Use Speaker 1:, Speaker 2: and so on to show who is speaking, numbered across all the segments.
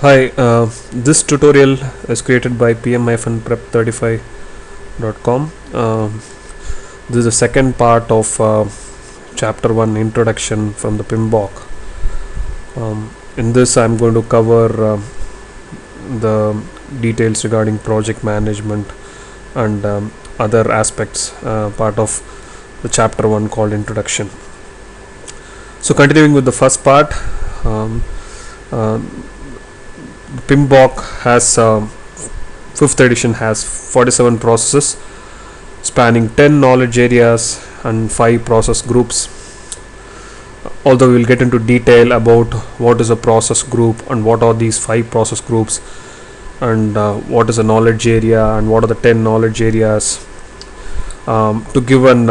Speaker 1: Hi, this tutorial is created by pm-prep35.com. This is the second part of chapter 1 introduction from the PMBOK. In this I'm going to cover the details regarding project management and other aspects part of the chapter 1 called introduction. So continuing with the first part, PMBOK has 5th edition has 47 processes spanning 10 knowledge areas and 5 process groups. Although we will get into detail about what is a process group and what are these 5 process groups and what is a knowledge area and what are the 10 knowledge areas. To give an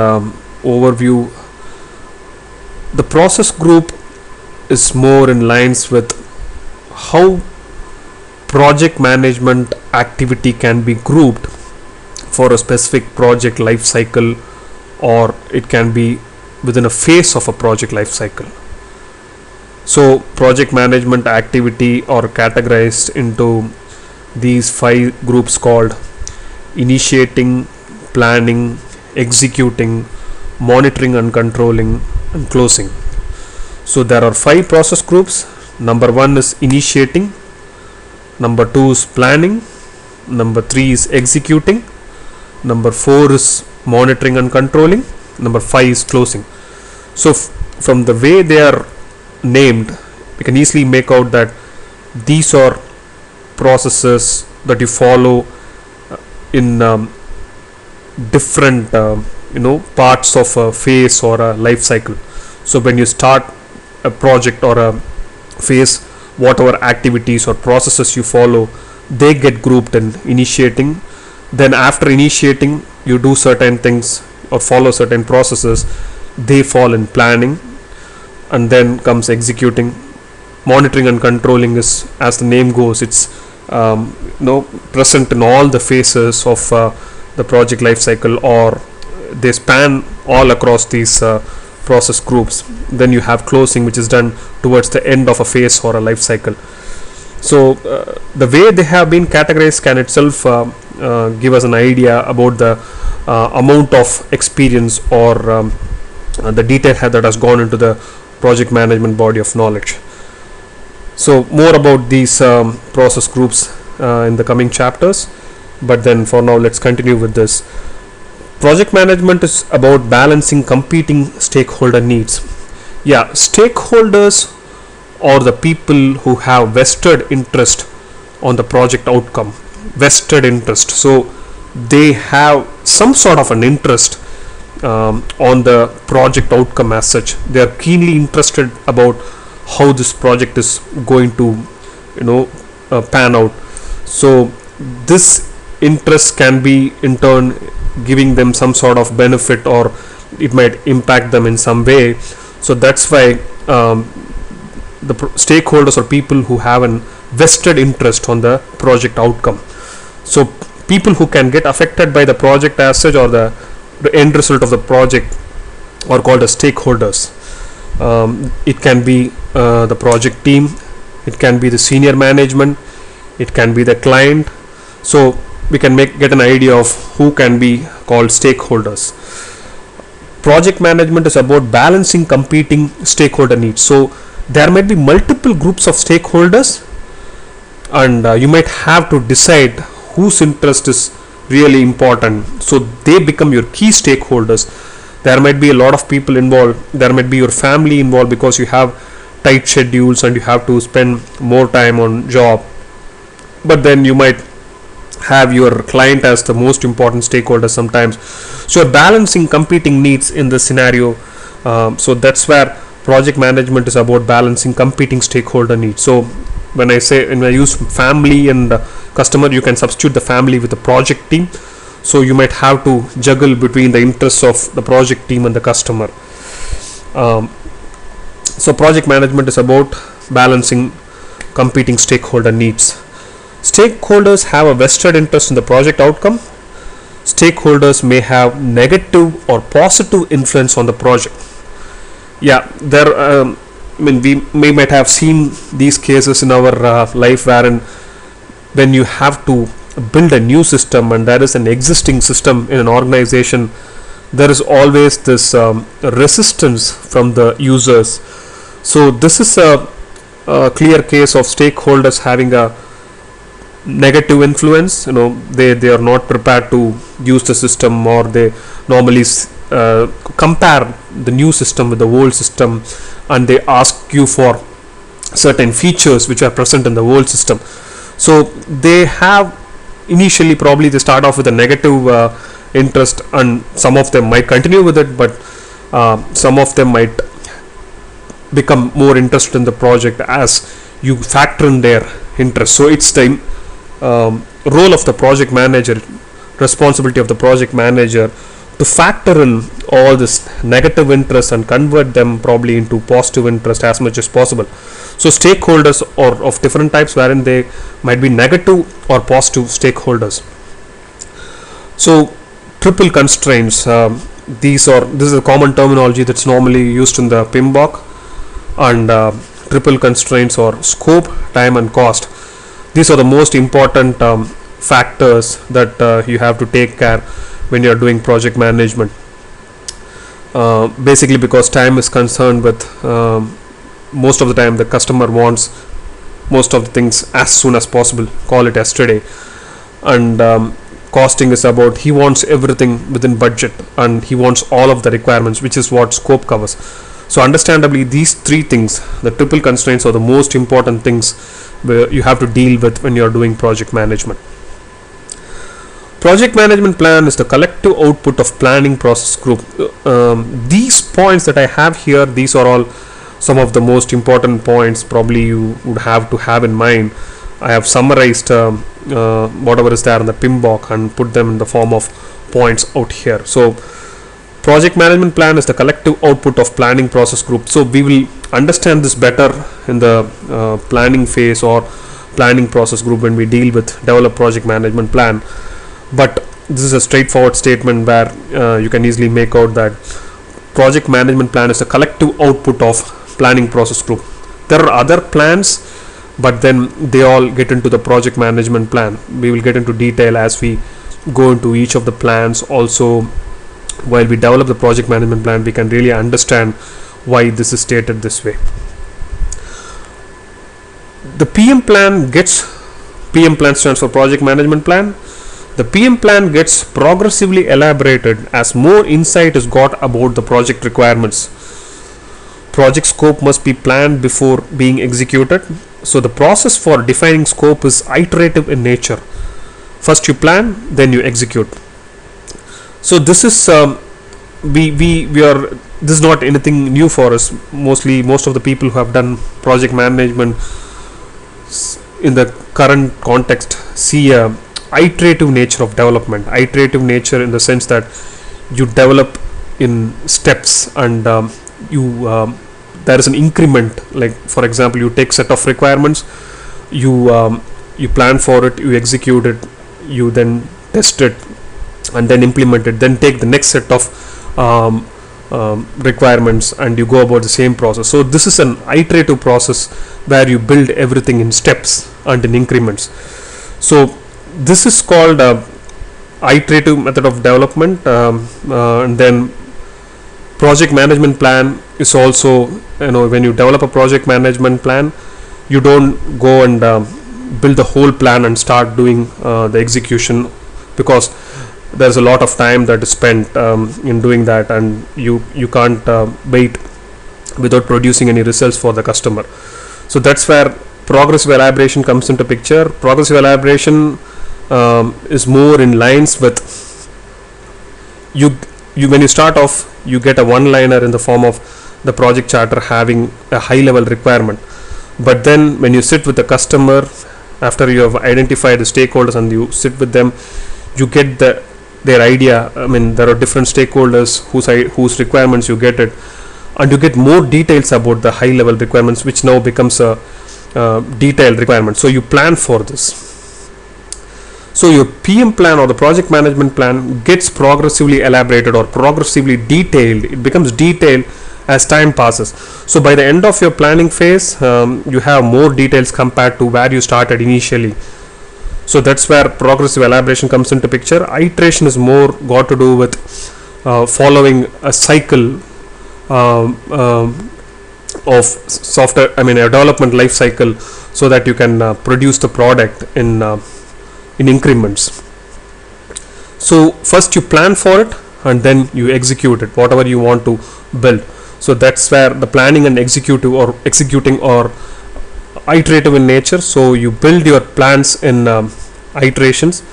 Speaker 1: overview, the process group is more in lines with how project management activity can be grouped for a specific project life cycle, or it can be within a phase of a project life cycle. So project management activity are categorized into these 5 groups called initiating, planning, executing, monitoring and controlling, and closing. So there are 5 process groups. Number 1 is initiating, number 2 is planning, number 3 is executing, number 4 is monitoring and controlling, number 5 is closing. So from the way they are named, we can easily make out that these are processes that you follow in different parts of a phase or a life cycle. So when you start a project or a phase, whatever activities or processes you follow, they get grouped in initiating. Then after initiating, you do certain things or follow certain processes, they fall in planning. And then comes executing. Monitoring and controlling is, as the name goes, it's present in all the phases of the project life cycle, or they span all across these process groups. Then you have closing, which is done towards the end of a phase or a life cycle. So the way they have been categorized can itself give us an idea about the amount of experience or the detail that has gone into the project management body of knowledge. So more about these process groups in the coming chapters, but then for now let's continue with this. Project management is about balancing competing stakeholder needs. Stakeholders are the people who have vested interest on the project outcome. Vested interest. So they have some sort of an interest on the project outcome as such. They are keenly interested about how this project is going to pan out. So this interest can be in turn giving them some sort of benefit, or it might impact them in some way. So that's why the stakeholders are people who have an vested interest on the project outcome. So people who can get affected by the project as such, or the end result of the project, are called as stakeholders. It can be the project team, it can be the senior management, it can be the client. So we can get an idea of who can be called stakeholders. Project management is about balancing competing stakeholder needs. So there might be multiple groups of stakeholders, and you might have to decide whose interest is really important. So they become your key stakeholders. There might be a lot of people involved. There might be your family involved because you have tight schedules and you have to spend more time on job. But then you might have your client as the most important stakeholder sometimes. So you're balancing competing needs in this scenario. So that's where project management is about balancing competing stakeholder needs. So when I use family and customer, you can substitute the family with the project team. So you might have to juggle between the interests of the project team and the customer. So project management is about balancing competing stakeholder needs. Stakeholders have a vested interest in the project outcome. Stakeholders may have negative or positive influence on the project. There I mean, we might have seen these cases in our life, wherein when you have to build a new system and there is an existing system in an organization, there is always this resistance from the users. So this is a clear case of stakeholders having a negative influence. They are not prepared to use the system, or they normally compare the new system with the old system, and they ask you for certain features which are present in the old system. So they have initially, probably they start off with a negative interest, and some of them might continue with it, but some of them might become more interested in the project as you factor in their interest. So it's the role of the project manager, responsibility of the project manager, to factor in all this negative interest and convert them probably into positive interest as much as possible. So stakeholders are of different types, wherein they might be negative or positive stakeholders. So triple constraints, this is a common terminology that's normally used in the PMBOK. And triple constraints or scope, time and cost. These are the most important factors that you have to take care when you are doing project management. Basically, because time is concerned with, most of the time the customer wants most of the things as soon as possible, call it yesterday. And costing is about, he wants everything within budget, and he wants all of the requirements, which is what scope covers. So understandably, these three things, the triple constraints, are the most important things where you have to deal with when you are doing project management. Project management plan is the collective output of planning process group. These points that I have here, these are all some of the most important points probably you would have to have in mind. I have summarized whatever is there in the PMBOK and put them in the form of points out here. So project management plan is the collective output of planning process group. So we will understand this better in the planning phase or planning process group when we deal with develop project management plan. But this is a straightforward statement where you can easily make out that project management plan is the collective output of planning process group. There are other plans, but then they all get into the project management plan. We will get into detail as we go into each of the plans. Also, while we develop the project management plan, we can really understand why this is stated this way. The PM plan stands for project management plan. The PM plan gets progressively elaborated as more insight is got about the project requirements. Project scope must be planned before being executed. So the process for defining scope is iterative in nature. First you plan, then you execute. So this is this is not anything new for us. Most of the people who have done project management in the current context see a iterative nature of development. Iterative nature in the sense that you develop in steps, and there is an increment. Like for example, you take set of requirements, you plan for it, you execute it, you then test it, and then implement it, then take the next set of requirements, and you go about the same process. So this is an iterative process where you build everything in steps and in increments. So this is called iterative method of development. And then project management plan is also, when you develop a project management plan, you don't go and build the whole plan and start doing the execution, because there's a lot of time that is spent in doing that, and you can't wait without producing any results for the customer. So that's where progressive elaboration comes into picture. Progressive elaboration is more in lines with you when you start off, you get a one-liner in the form of the project charter having a high-level requirement, but then when you sit with the customer after you have identified the stakeholders and you sit with them, you get their idea. I mean, there are different stakeholders whose requirements you get it, and you get more details about the high-level requirements, which now becomes a detailed requirement. So you plan for this. So your PM plan or the project management plan gets progressively elaborated or progressively detailed. It becomes detailed as time passes. So by the end of your planning phase, you have more details compared to where you started initially. So that's where progressive elaboration comes into picture. Iteration is more got to do with following a cycle of software, I mean a development life cycle, so that you can produce the product in increments. So first you plan for it and then you execute it, whatever you want to build. So that's where the planning and executing or iterative in nature. So you build your plans in iterations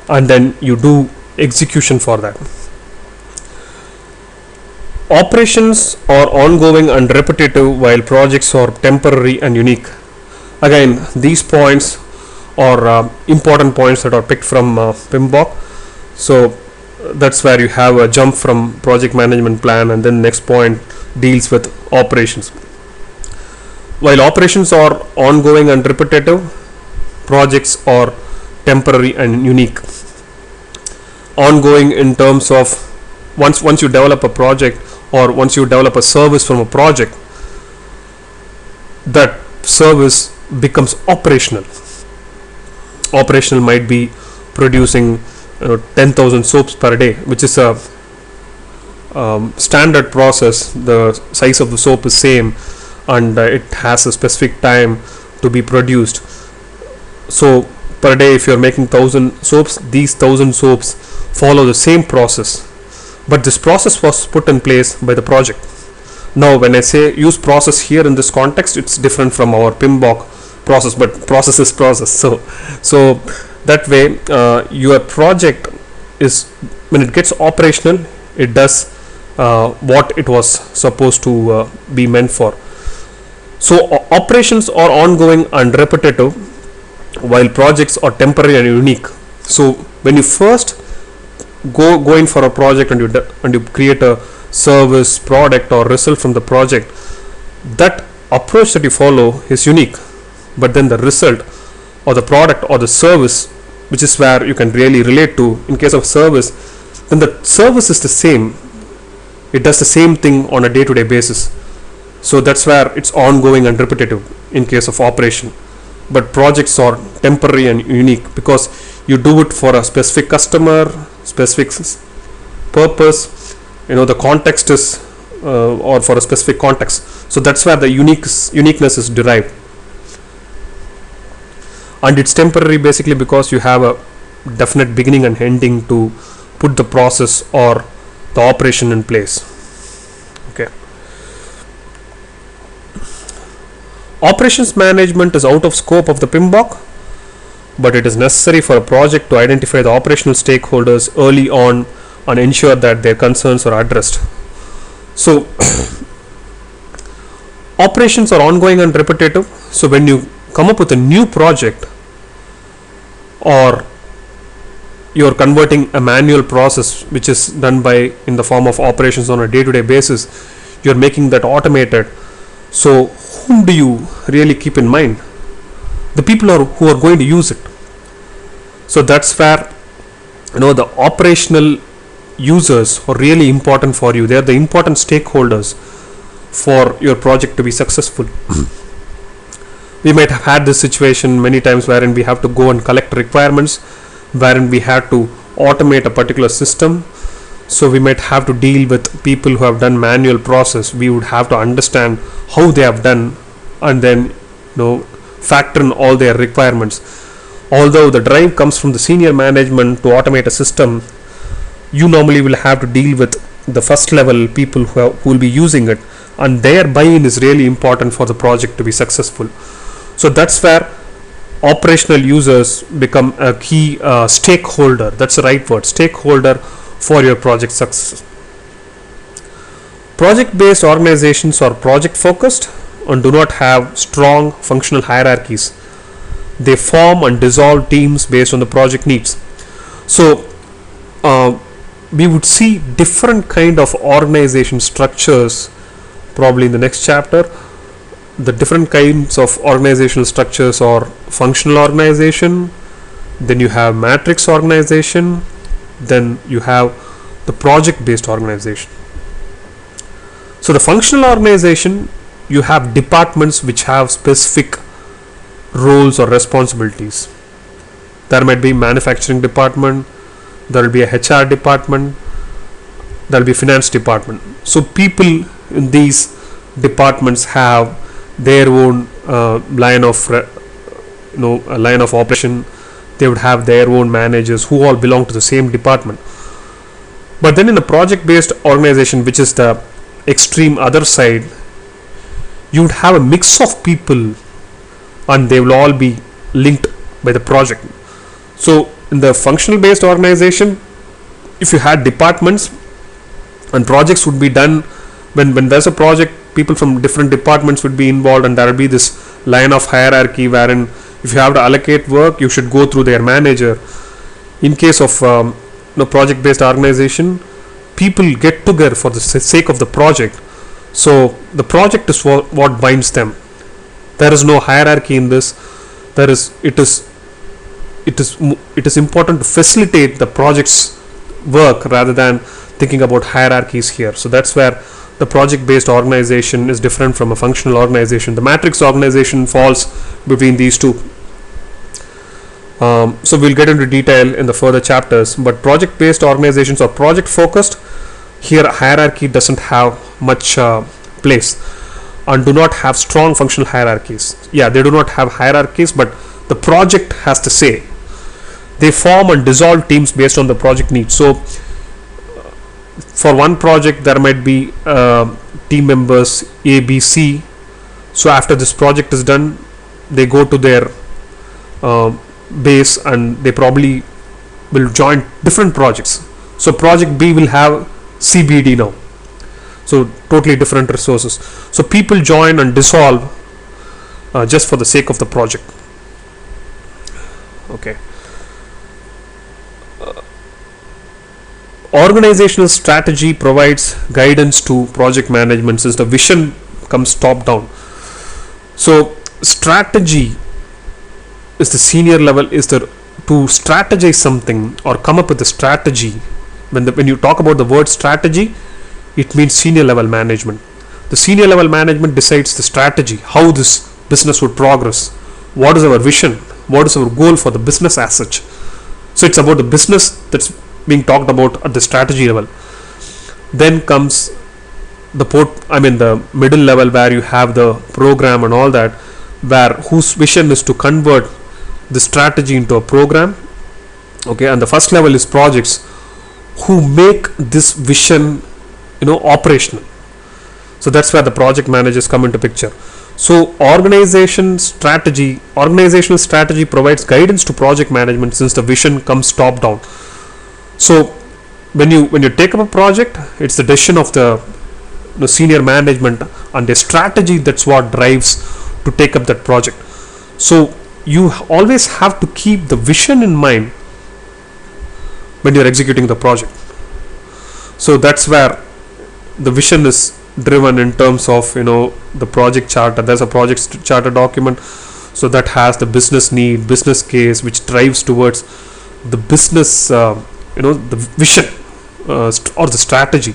Speaker 1: and then you do execution for that. Operations are ongoing and repetitive, while projects are temporary and unique. Again, these points are important points that are picked from PMBOK. So that's where you have a jump from project management plan, and then next point deals with operations. While operations are ongoing and repetitive, projects are temporary and unique. Ongoing in terms of once you develop a project, or once you develop a service from a project, that service becomes operational. Operational might be producing 10,000 soaps per day, which is a standard process. The size of the soap is same, and it has a specific time to be produced. So per day, if you are making 1,000 soaps, these 1,000 soaps follow the same process, but this process was put in place by the project. Now when I say use process here in this context, it's different from our PMBOK process, but process is process. So that way your project is, when it gets operational, it does what it was supposed to be meant for. So operations are ongoing and repetitive, while projects are temporary and unique. So when you first go in for a project and you create a service, product or result from the project, that approach that you follow is unique, but then the result or the product or the service, which is where you can really relate to, in case of service, then the service is the same. It does the same thing on a day-to-day basis. So that's where it's ongoing and repetitive in case of operation. But projects are temporary and unique because you do it for a specific customer, specific purpose. The context is or for a specific context. So that's where the uniqueness is derived. And it's temporary basically because you have a definite beginning and ending to put the process or the operation in place. Okay. Operations management is out of scope of the PMBOK, but it is necessary for a project to identify the operational stakeholders early on and ensure that their concerns are addressed. So operations are ongoing and repetitive. So when you come up with a new project, or you're converting a manual process which is done by in the form of operations on a day-to-day basis, you're making that automated. So whom do you really keep in mind? The people who are going to use it. So that's where the operational users are really important for you. They are the important stakeholders for your project to be successful. We might have had this situation many times wherein we have to go and collect requirements, wherein we have to automate a particular system. So we might have to deal with people who have done manual process. We would have to understand how they have done and then factor in all their requirements. Although the drive comes from the senior management to automate a system, you normally will have to deal with the first level people who will be using it, and their buy-in is really important for the project to be successful. So that's where operational users become a key stakeholder. That's the right word, stakeholder for your project success. Project-based organizations are project-focused and do not have strong functional hierarchies. They form and dissolve teams based on the project needs. So we would see different kind of organization structures probably in the next chapter. The different kinds of organizational structures are functional organization, then you have matrix organization, then you have the project based organization. So the functional organization, you have departments which have specific roles or responsibilities. There might be manufacturing department, there will be a HR department, there will be a finance department. So people in these departments have their own line of line of operation. They would have their own managers who all belong to the same department. But then in a project based organization, which is the extreme other side, you would have a mix of people and they will all be linked by the project. So in the functional based organization, if you had departments and projects would be done, when there's a project, people from different departments would be involved, and there will be this line of hierarchy wherein if you have to allocate work, you should go through their manager. In case of project based organization, people get together for the sake of the project. So the project is what binds them. There is no hierarchy in this. It is important to facilitate the project's work rather than thinking about hierarchies here. So that's where the project based organization is different from a functional organization. The matrix organization falls between these two. So we'll get into detail in the further chapters, but project based organizations are project focused. Here hierarchy doesn't have much place, and do not have strong functional hierarchies. Yeah, they do not have hierarchies, but the project has to say. They form and dissolve teams based on the project needs. So for one project there might be team members A, B, C. So after this project is done, they go to their base and they probably will join different projects. So project B will have CBD now. So totally different resources. So people join and dissolve just for the sake of the project. Okay. Organizational strategy provides guidance to project management since the vision comes top down. So strategy is the senior level, is the to strategize something or come up with a strategy. When you talk about the word strategy, it means senior level management. The senior level management decides the strategy, how this business would progress, what is our vision, what is our goal for the business as such. So it's about the business that's being talked about at the strategy level. Then comes the middle level where you have the program and all that, where whose vision is to convert the strategy into a program. Okay, and the first level is projects who make this vision operational. So that's where the project managers come into picture. So organizational strategy provides guidance to project management since the vision comes top down. So when you take up a project, it's the decision of the senior management and the strategy that's what drives to take up that project. So you always have to keep the vision in mind when you're executing the project. So that's where the vision is driven in terms of the project charter. There's a project charter document, so that has the business need, business case, which drives towards the business the vision or the strategy.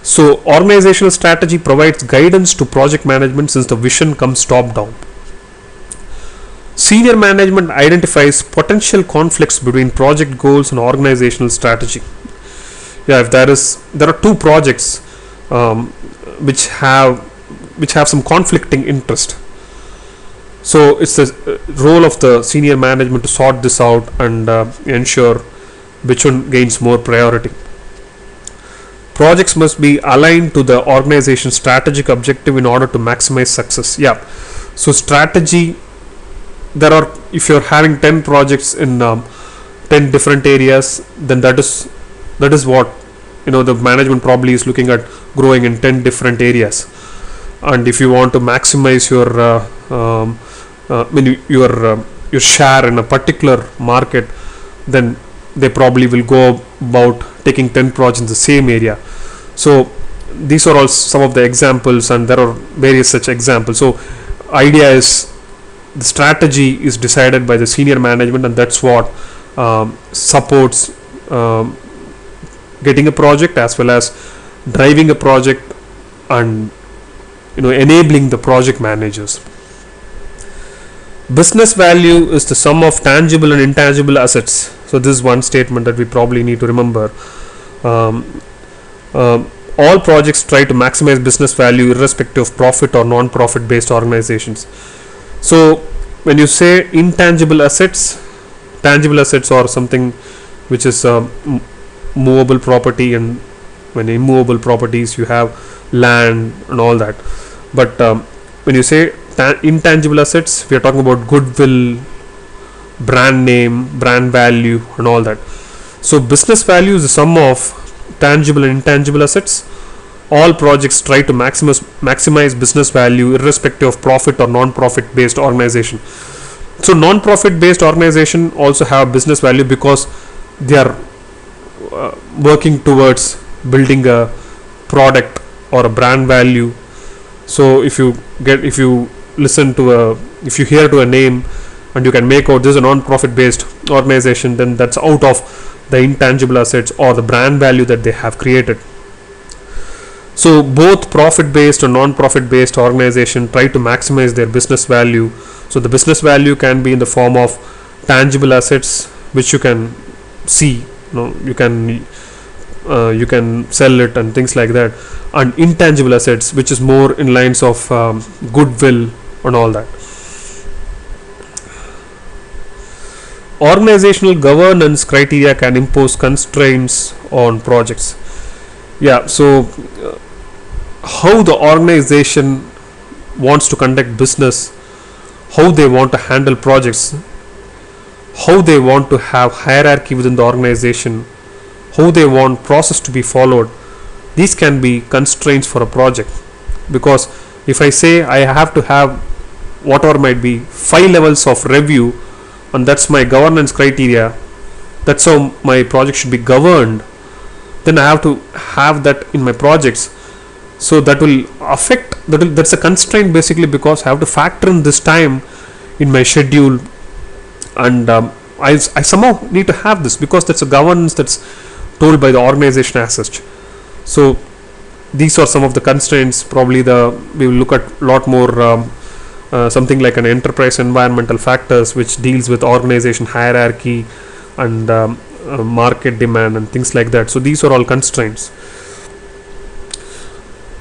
Speaker 1: So organizational strategy provides guidance to project management since the vision comes top down. Senior management identifies potential conflicts between project goals and organizational strategy. Yeah, if there are two projects which have some conflicting interest, so it's the role of the senior management to sort this out and ensure which one gains more priority. Projects must be aligned to the organization's strategic objective in order to maximize success. Yeah, so strategy, if you're having 10 projects in 10 different areas, then that is what the management probably is looking at, growing in 10 different areas. And if you want to maximize your share in a particular market, then they probably will go about taking 10 projects in the same area. So these are all some of the examples, and there are various such examples. So idea is the strategy is decided by the senior management, and that's what supports getting a project as well as driving a project and enabling the project managers. Business value is the sum of tangible and intangible assets. So this is one statement that we probably need to remember. All projects try to maximize business value irrespective of profit or non-profit based organizations. So when you say intangible assets, tangible assets are something which is movable property, and when immovable properties you have land and all that. But when you say intangible assets, we are talking about goodwill, brand name, brand value and all that. So business value is the sum of tangible and intangible assets. All projects try to maximize business value irrespective of profit or non-profit based organization. So non-profit based organization also have business value because they are working towards building a product or a brand value. So if you hear to a name and you can make out this is a non-profit based organization, then that's out of the intangible assets or the brand value that they have created. So both profit based and non-profit based organization try to maximize their business value. So the business value can be in the form of tangible assets which you can see, you can sell it and things like that, and intangible assets which is more in lines of goodwill and all that. Organizational governance criteria can impose constraints on projects. So how the organization wants to conduct business, how they want to handle projects, how they want to have hierarchy within the organization, how they want process to be followed, these can be constraints for a project. Because if I say I have to have whatever might be 5 levels of review, and that's my governance criteria, that's how my project should be governed, then I have to have that in my projects. So that will affect, that's a constraint basically, because I have to factor in this time in my schedule, and I somehow need to have this because that's a governance that's told by the organization as such. So these are some of the constraints. Probably we will look at a lot more something like an enterprise environmental factors, which deals with organization hierarchy and market demand and things like that. So these are all constraints.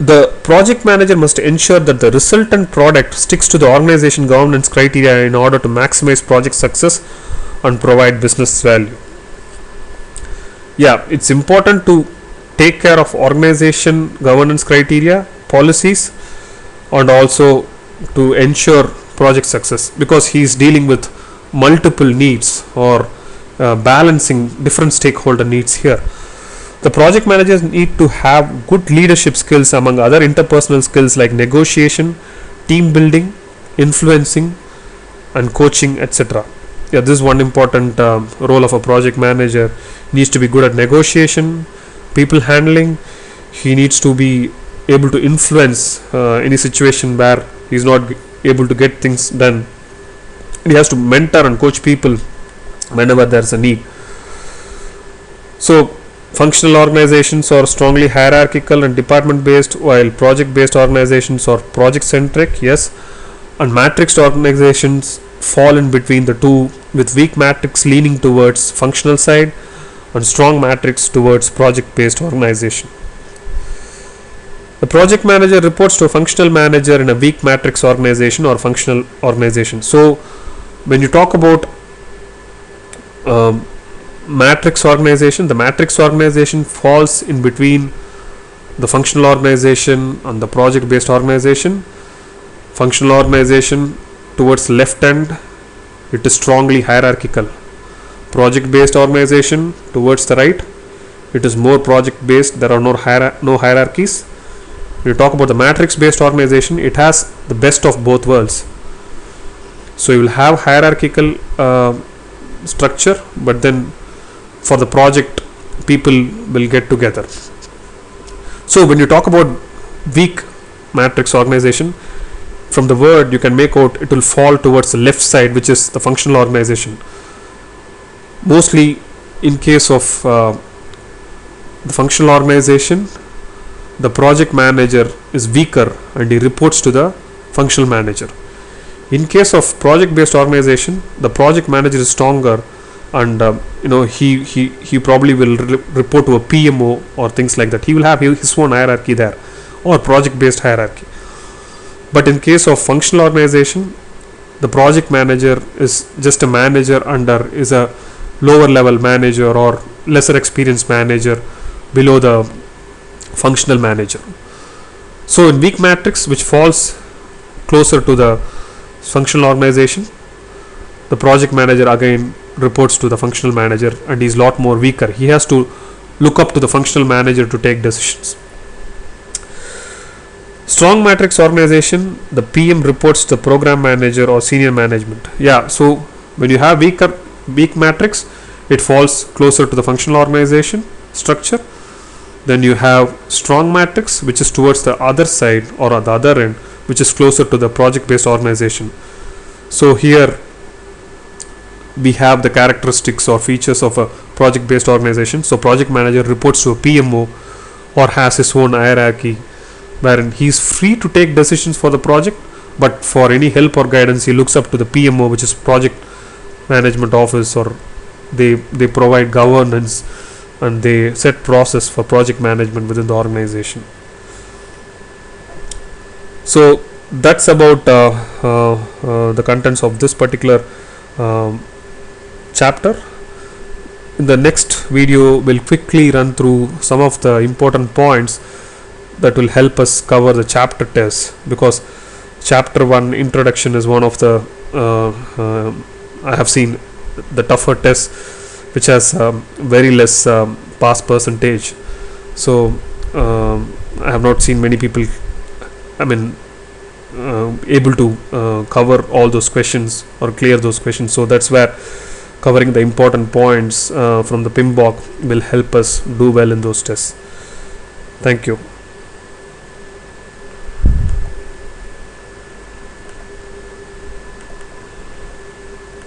Speaker 1: The project manager must ensure that the resultant product sticks to the organization governance criteria in order to maximize project success and provide business value. It's important to take care of organization governance criteria, policies, and also to ensure project success, because he is dealing with multiple needs or balancing different stakeholder needs here. The project managers need to have good leadership skills among other interpersonal skills like negotiation, team building, influencing and coaching, etc. This is one important role of a project manager. He needs to be good at negotiation, people handling. He needs to be able to influence any situation where he is not able to get things done. He has to mentor and coach people whenever there is a need. So functional organizations are strongly hierarchical and department based, while project based organizations are project centric, and matrixed organizations fall in between the two, with weak matrix leaning towards functional side and strong matrix towards project based organization. The project manager reports to a functional manager in a weak matrix organization or functional organization. So when you talk about matrix organization, the matrix organization falls in between the functional organization and the project based organization. Functional organization towards left end, it is strongly hierarchical. Project based organization towards the right, it is more project based, there are no hierarchies. When you talk about the matrix based organization, it has the best of both worlds. So you will have hierarchical structure, but then for the project people will get together. So when you talk about weak matrix organization, from the word you can make out it will fall towards the left side, which is the functional organization. Mostly in case of the functional organization, the project manager is weaker and he reports to the functional manager. In case of project based organization, the project manager is stronger, and he probably will report to a PMO or things like that. He will have his own hierarchy there, or project based hierarchy. But in case of functional organization, the project manager is just a manager is a lower level manager or lesser experienced manager below the functional manager. So in weak matrix, which falls closer to the functional organization, the project manager again reports to the functional manager, and he's a lot more weaker. He has to look up to the functional manager to take decisions. Strong matrix organization, the PM reports to the program manager or senior management. Yeah, so when you have weak matrix, it falls closer to the functional organization structure. Then you have strong matrix, which is towards the other side or at the other end, which is closer to the project based organization. So here we have the characteristics or features of a project based organization. So project manager reports to a PMO or has his own hierarchy, wherein he is free to take decisions for the project, but for any help or guidance he looks up to the PMO, which is project management office, or they provide governance and they set process for project management within the organization. So that's about the contents of this particular chapter. In the next video, we'll quickly run through some of the important points that will help us cover the chapter test, because chapter 1 introduction is one of the I have seen the tougher tests, which has very less pass percentage. So I have not seen many people able to cover all those questions or clear those questions. So that's where covering the important points from the PMBOK will help us do well in those tests. Thank you.